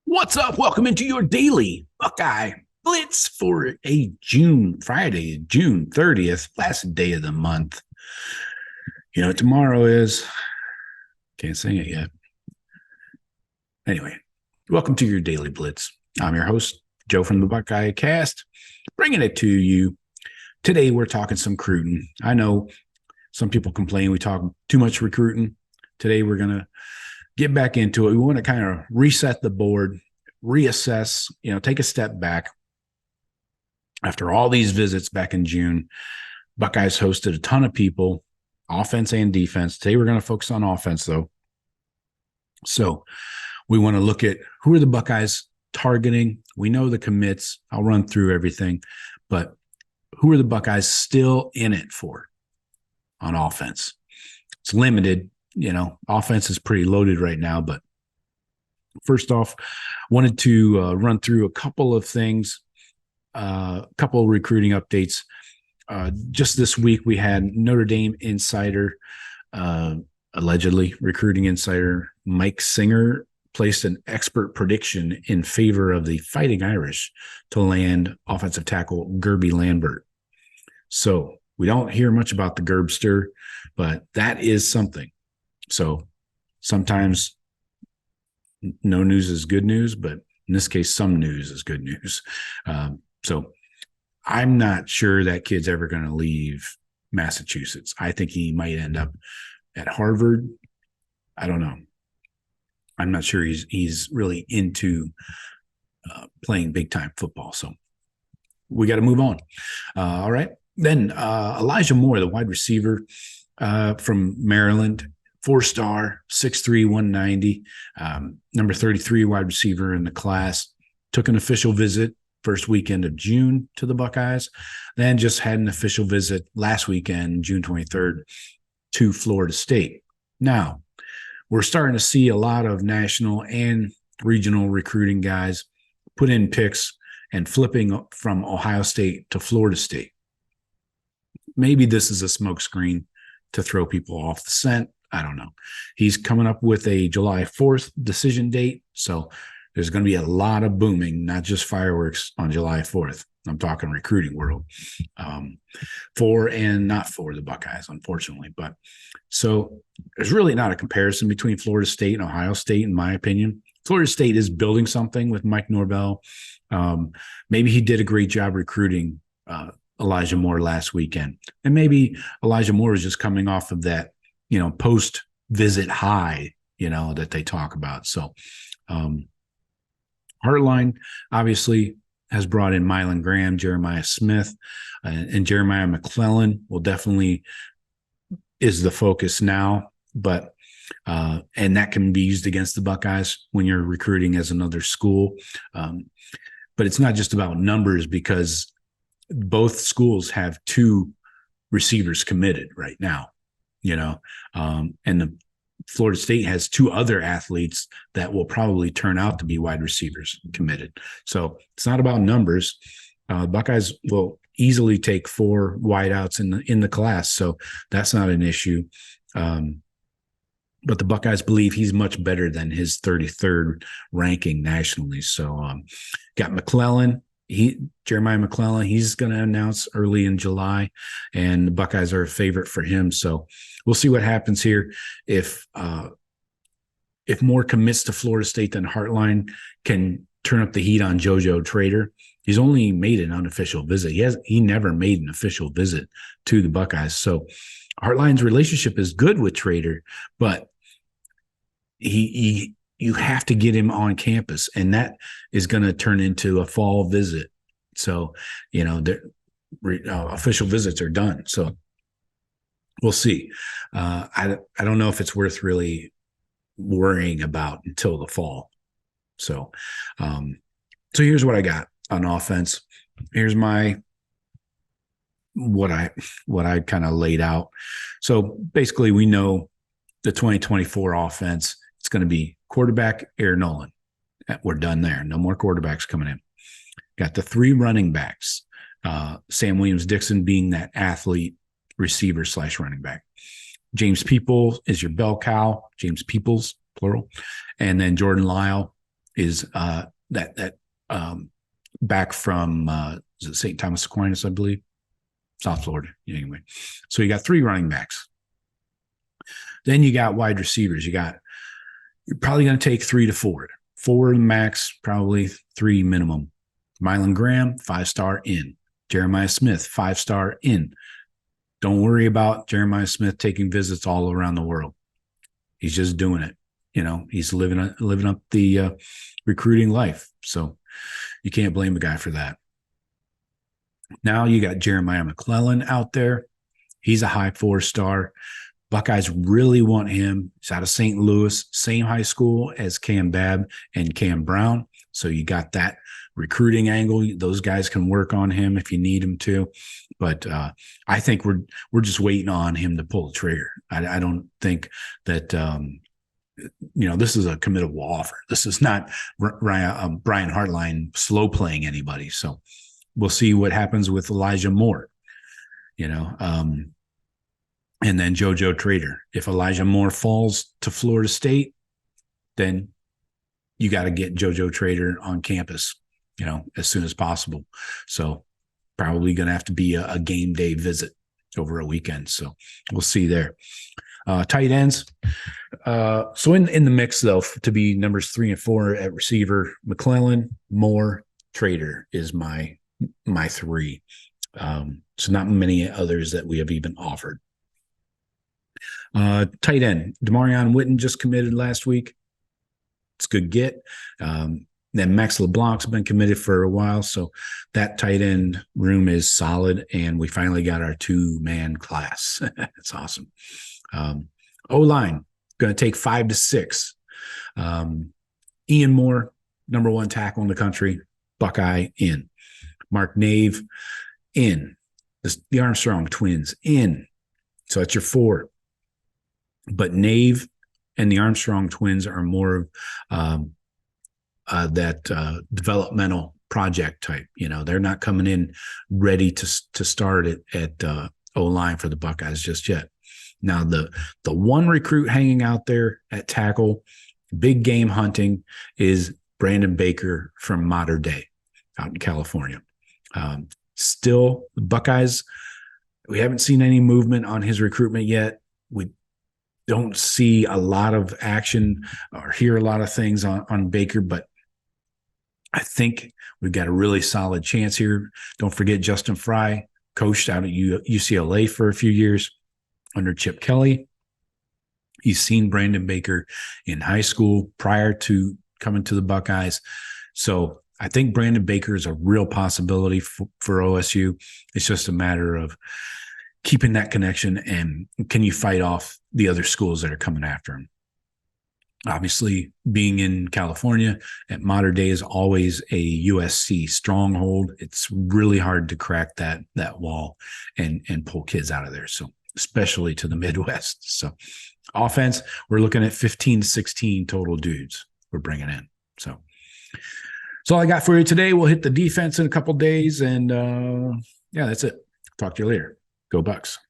What's up? Welcome into your daily Buckeye Blitz for a Friday, June 30th, last day of the month. You know what tomorrow is? Can't sing it yet. Anyway, welcome to your daily Blitz. I'm your host, Joe from the Buckeye Cast, bringing it to you. Today, we're talking some recruiting. I know some people complain we talk too much recruiting. Today, we're going to get back into it. We want to kind of reset the board, reassess, take a step back. After all these visits back in June, Buckeyes hosted a ton of people, offense and defense. Today, we're going to focus on offense, though. So we want to look at who are the Buckeyes targeting. We know the commits. I'll run through everything, but who are the Buckeyes still in it for on offense? It's limited. Offense is pretty loaded right now, but first off, wanted to run through a couple of things, a couple of recruiting updates. Just this week, we had Notre Dame insider, allegedly recruiting insider Mike Singer placed an expert prediction in favor of the Fighting Irish to land offensive tackle Gerby Lambert. So we don't hear much about the Gerbster, but that is something. So sometimes no news is good news, but in this case, some news is good news. So I'm not sure that kid's ever going to leave Massachusetts. I think he might end up at Harvard. I don't know. I'm not sure he's really into playing big time football. So we got to move on. All right. Then Elijah Moore, the wide receiver from Maryland, 4-star, 6'3", 190, number 33 wide receiver in the class, took an official visit first weekend of June to the Buckeyes, then just had an official visit last weekend, June 23rd, to Florida State. Now, we're starting to see a lot of national and regional recruiting guys put in picks and flipping from Ohio State to Florida State. Maybe this is a smokescreen to throw people off the scent. I don't know. He's coming up with a July 4th decision date. So there's going to be a lot of booming, not just fireworks on July 4th. I'm talking recruiting world for and not for the Buckeyes, unfortunately. But so there's really not a comparison between Florida State and Ohio State, in my opinion. Florida State is building something with Mike Norvell. Maybe he did a great job recruiting Elijah Moore last weekend. And maybe Elijah Moore is just coming off of that, post-visit high, that they talk about. So Heartline, obviously, has brought in Mylan Graham, Jeremiah Smith, and Jeremiah McClellan will definitely is the focus now. But and that can be used against the Buckeyes when you're recruiting as another school. But it's not just about numbers because both schools have two receivers committed right now, and the Florida State has two other athletes that will probably turn out to be wide receivers committed. So it's not about numbers. Buckeyes will easily take 4 wideouts in the class, so that's not an issue. But the Buckeyes believe he's much better than his 33rd ranking nationally. So got McClellan. Jeremiah McClellan, he's going to announce early in July, and the Buckeyes are a favorite for him. So we'll see what happens here. If Moore commits to Florida State, then Heartline can turn up the heat on JoJo Trader. He's only made an unofficial visit. He never made an official visit to the Buckeyes. So Heartline's relationship is good with Trader, but you have to get him on campus, and that is going to turn into a fall visit. So, official visits are done. So we'll see. I don't know if it's worth really worrying about until the fall. So here's what I got on offense. Here's what I kind of laid out. So basically, we know the 2024 offense. It's going to be quarterback, Aaron Nolan. We're done there. No more quarterbacks coming in. Got the 3 running backs. Sam Williams-Dixon being that athlete, receiver / running back. James Peoples is your bell cow. James Peoples, plural. And then Jordan Lyle is that back from is it St. Thomas Aquinas, I believe, South Florida. Anyway, so you got 3 running backs. Then you got wide receivers. You're probably going to take 3 to 4. 4 max, probably 3 minimum. Mylan Graham, 5-star in. Jeremiah Smith, 5-star in. Don't worry about Jeremiah Smith taking visits all around the world. He's just doing it. He's living up the recruiting life. So you can't blame the guy for that. Now you got Jeremiah McClellan out there. He's a high 4-star. Buckeyes really want him. He's out of St. Louis, same high school as Cam Babb and Cam Brown. So you got that recruiting angle. Those guys can work on him if you need him to. But I think we're just waiting on him to pull the trigger. I don't think that this is a committable offer. This is not Brian Hartline slow playing anybody. So we'll see what happens with Elijah Moore. And then JoJo Trader. If Elijah Moore falls to Florida State, then you got to get JoJo Trader on campus, as soon as possible. So probably going to have to be a game day visit over a weekend. So we'll see there. Tight ends. So in the mix, though, to be numbers 3 and 4 at receiver, McClellan, Moore, Trader is my 3. So not many others that we have even offered. Tight end, Demarion Witten just committed last week. It's a good get. Then Max LeBlanc's been committed for a while, so that tight end room is solid, and we finally got our 2-man class. That's awesome. O-line, going to take 5 to 6. Ian Moore, number 1 tackle in the country, Buckeye in. Mark Nave in. The Armstrong twins in. So that's your 4. But Nave and the Armstrong twins are more that developmental project type. They're not coming in ready to start at O-line for the Buckeyes just yet. Now, the one recruit hanging out there at tackle, big game hunting, is Brandon Baker from Mater Dei out in California. Still, the Buckeyes, we haven't seen any movement on his recruitment yet. We don't see a lot of action or hear a lot of things on Baker, but I think we've got a really solid chance here. Don't forget Justin Fry coached out at UCLA for a few years under Chip Kelly. He's seen Brandon Baker in high school prior to coming to the Buckeyes. So I think Brandon Baker is a real possibility for OSU. It's just a matter of keeping that connection, and can you fight off the other schools that are coming after him? Obviously, being in California at Mater Dei is always a USC stronghold. It's really hard to crack that wall and pull kids out of there. So especially to the Midwest. So offense, we're looking at 15 to 16 total dudes we're bringing in. So that's all I got for you today. We'll hit the defense in a couple days, and that's it. Talk to you later. Go Bucks.